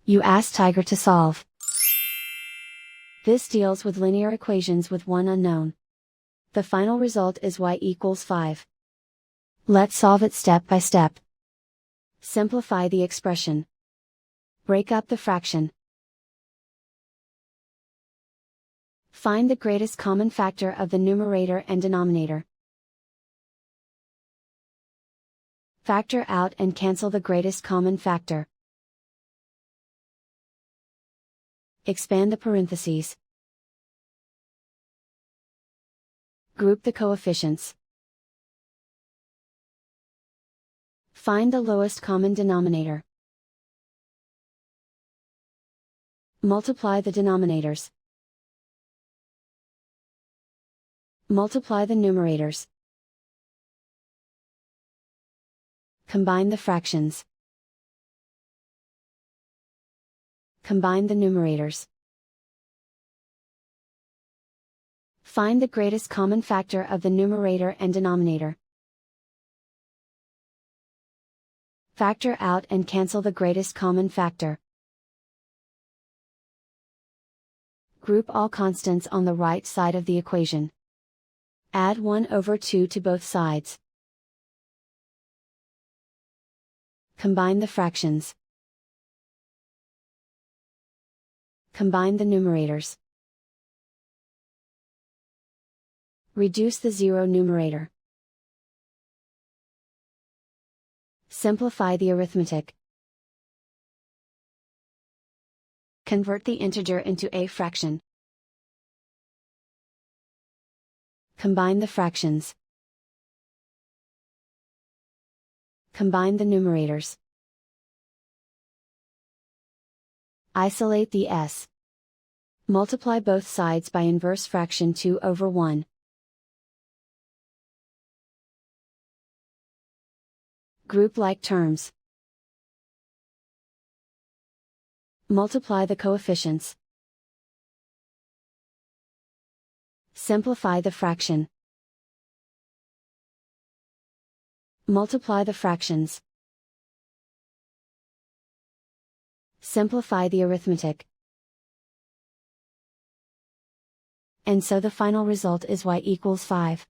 You ask Tiger to solve. This deals with linear equations with one unknown. The final result is y equals 5. Let's solve it step by step. Simplify the expression. Break up the fraction. Find the greatest common factor of the numerator and denominator. Factor out and cancel the greatest common factor. Expand the parentheses. Group the coefficients. Find the lowest common denominator. Multiply the denominators. Multiply the numerators. Combine the fractions. Combine the numerators. Find the greatest common factor of the numerator and denominator. Factor out and cancel the greatest common factor. Group all constants on the right side of the equation. Add 1/2 to both sides. Combine the fractions. Combine the numerators. Reduce the zero numerator. Simplify the arithmetic. Convert the integer into a fraction. Combine the fractions. Combine the numerators. Isolate the s. Multiply both sides by inverse fraction 2/1. Group like terms. Multiply the coefficients. Simplify the fraction. Multiply the fractions. Simplify the arithmetic. And so the final result is y equals 5.